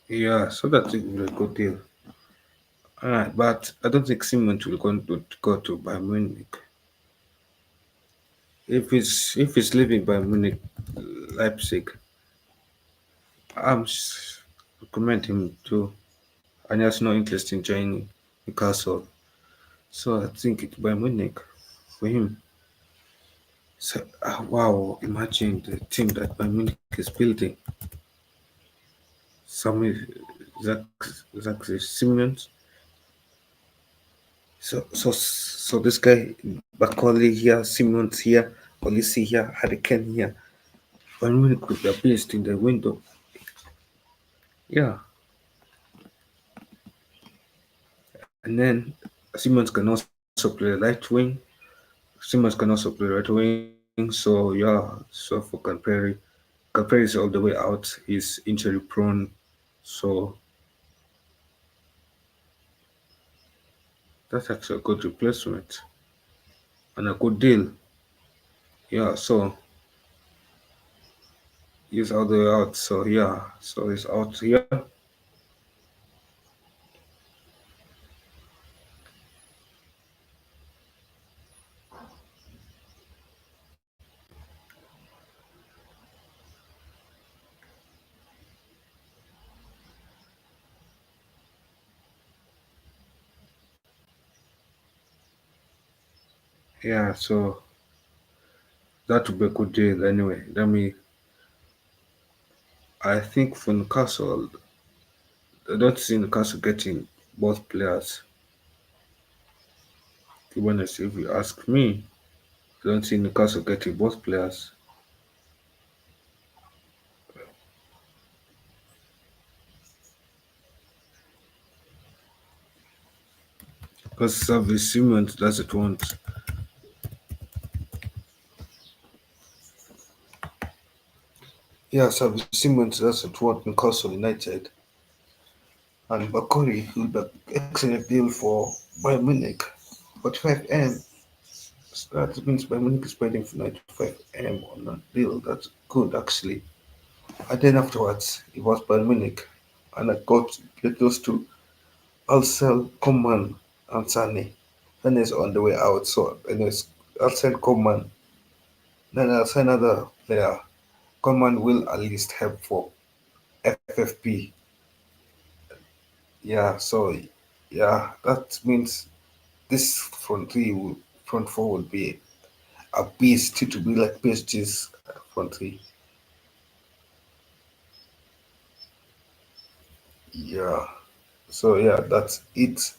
Yeah, so that's a very good deal. Alright, but I don't think Simmons will go to Bayern Munich. If he's leaving Bayern Munich, Leipzig, recommend him too. And he has no interest in joining Newcastle. So I think it's Bayern Munich for him. So wow, imagine the team that Bayern Munich is building. Some Zach Zach Simmons. So this guy Barcola here, Simmons here, Olisi here, Hurricane here. Bayern Munich could be placed in the window. Yeah, and then Simmons can also play right wing. Simmons can also play right wing. So yeah, so for Camperi is all the way out. He's injury prone. So that's actually a good replacement and a good deal. Yeah, so he's all the way out. So yeah, so he's out here. Yeah, so that would be a good deal anyway. I think for Newcastle, I don't see Newcastle getting both players. To be honest, if you ask me, I don't see Newcastle getting both players. Because Service Simmons doesn't want. Yeah, Service Simmons doesn't want Newcastle United. And Bakori will be excellent deal for Bayern Munich. 45M. That means Bayern Munich is spending for 95M on that deal. That's good actually. And then afterwards, it was Bayern Munich. And I got get those two. I'll sell Coman and Sane. Sane is on the way out. So anyways, I'll sell Coman. Then I'll sign another player. Coman will at least help for FFP. Yeah, so yeah, that means this front four will be a beast to be like PSG's front three. Yeah. So yeah, that's it.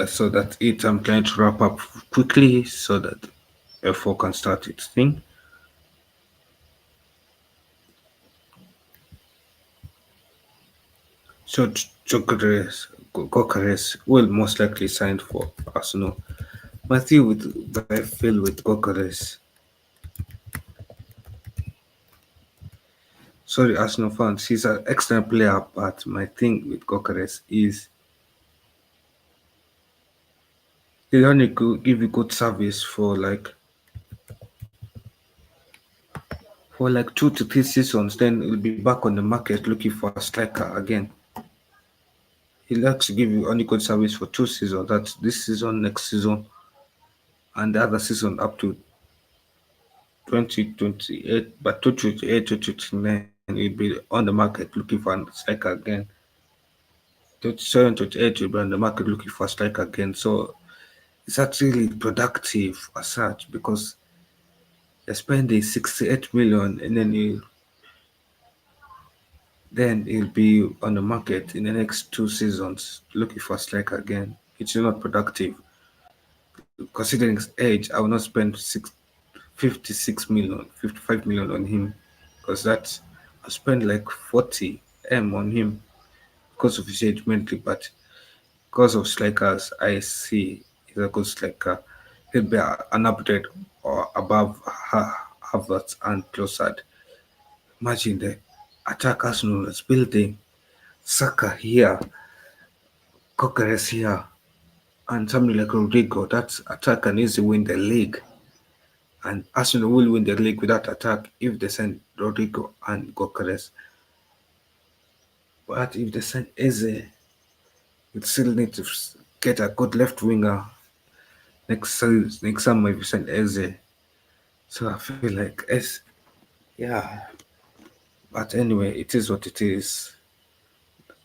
So that's it. I'm trying to wrap up quickly so that F4 can start its thing. So Gyökeres will most likely sign for Arsenal. Matthew with I feel with Gyökeres. Sorry, Arsenal fans. He's an excellent player, but my thing with Gyökeres is he only could give you good service for like 2 to 3 seasons. Then he'll be back on the market looking for a striker again. He likes to give you only good service for 2 seasons. That's this season, next season, and the other season up to 2028. But 2028, 2029, he'll be on the market looking for a striker again. 27, 28, he'll be on the market looking for a striker again. So it's actually productive as such because you're spending 68 million and then then he'll be on the market in the next 2 seasons looking for a striker again. It's not productive. Considering his age, I will not spend 56 million, 55 million on him because that's I spend like 40 on him because of his age mainly, but because of strikers, I see he's a good striker. He'll be an upgrade or above Havertz and Trossard. Imagine the attack Arsenal is building. Saka here, Gyökeres here, and something like Rodrygo. That attack can easily win the league. And Arsenal will win the league with that attack if they send Rodrygo and Gyökeres. But if they send Eze, we still need to get a good left winger next summer if you send Eze. So I feel like yeah. But anyway, it is what it is.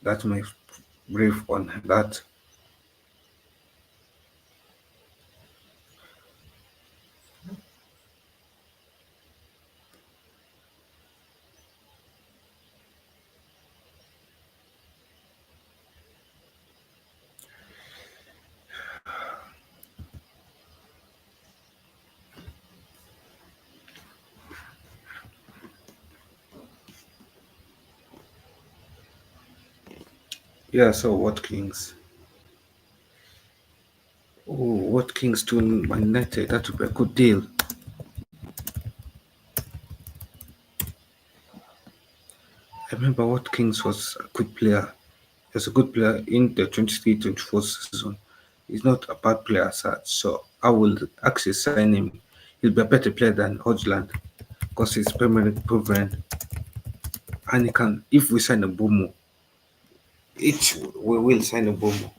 That's my brief on that. Yeah, so Watkins. Oh, Watkins to Man United. That would be a good deal. I remember Watkins was a good player. He was a good player in the 23-24 season. He's not a bad player as such, so I will actually sign him. He'll be a better player than Hodgland because he's permanently proven. And he can, if we sign a Mbeumo, each we will sign a Mbeumo.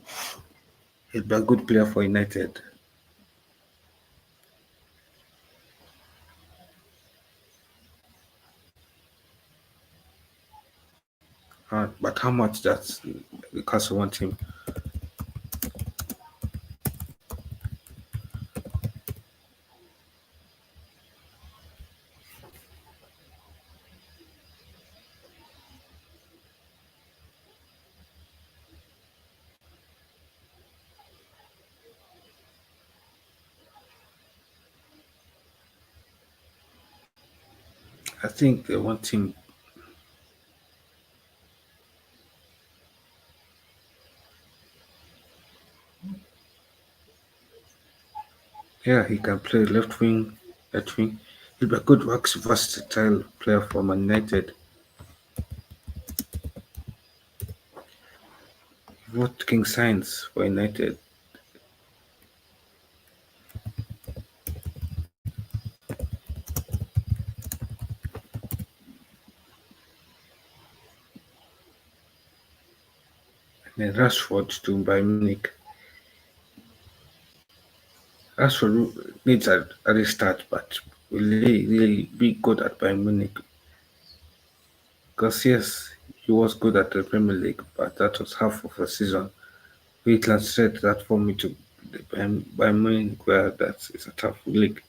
He'll be a good player for United. But how much that Newcastle want him? I think they want him. Yeah, he can play left wing, right wing. He'll be a good versatile player for Man United. What King signs for United? And then Rashford to Bayern Munich. Rashford needs a restart, but will really be good at Bayern Munich. Because yes, he was good at the Premier League, but that was half of a season. We translate that for me to the Bayern Munich, where that is a tough league.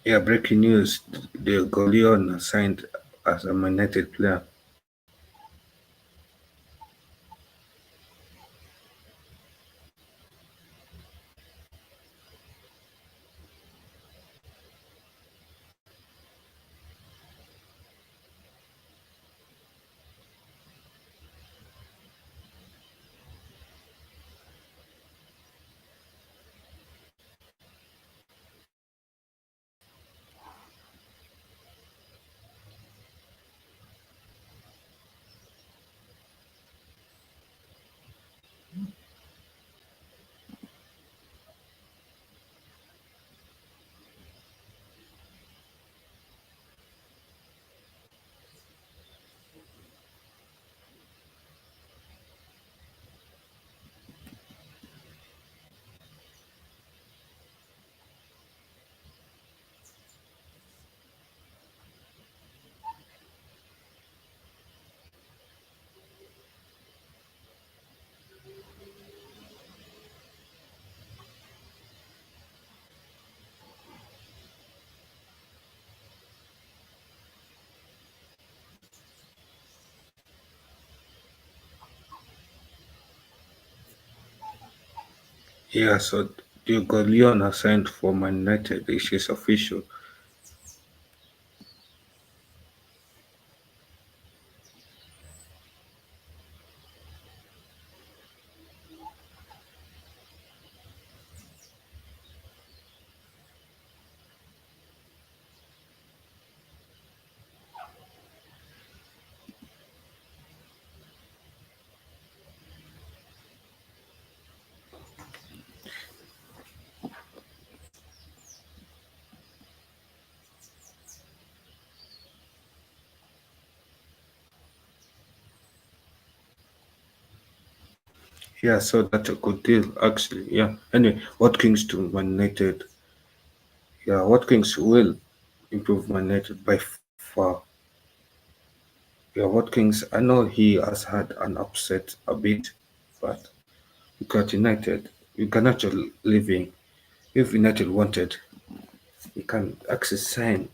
Yeah, breaking news: the Goleon signed as a Man United player. Yeah, so Diogo Leon signed for Man United. This is official. Yeah, so that's a good deal, actually. Yeah. Anyway, Watkins to Man United. Yeah, Watkins will improve Man United by far. Yeah, Watkins, I know he has had an upset a bit, but look at United. You cannot living. If United wanted, you can access sign.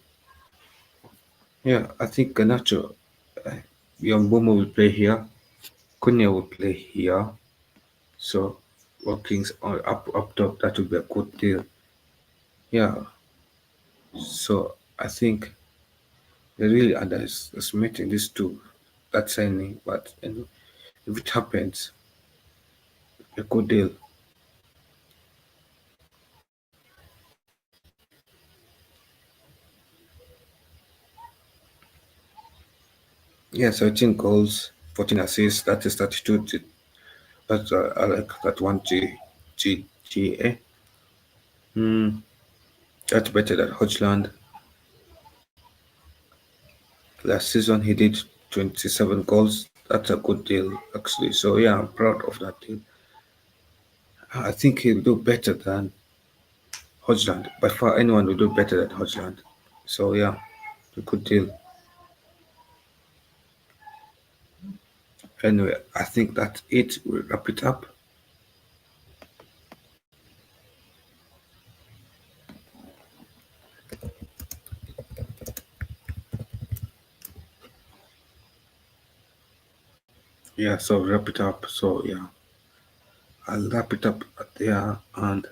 Yeah, I think Ganacho, uh, Mbeumo will play here. Cunha will play here. So Watkins on up top, that would be a good deal. Yeah. So I think they really underestimating these two that signing, but if it happens, a good deal. Yeah, 13 goals, 14 assists. That is 32. That's I like that one. GA. Hmm, that's better than Hodgland. Last season he did 27 goals. That's a good deal actually. So yeah, I'm proud of that deal. I think he'll do better than Hodgland. By far, anyone will do better than Hodgland. So yeah, a good deal. Anyway, I think that's it. We'll wrap it up. Yeah, so wrap it up. So yeah, I'll wrap it up there and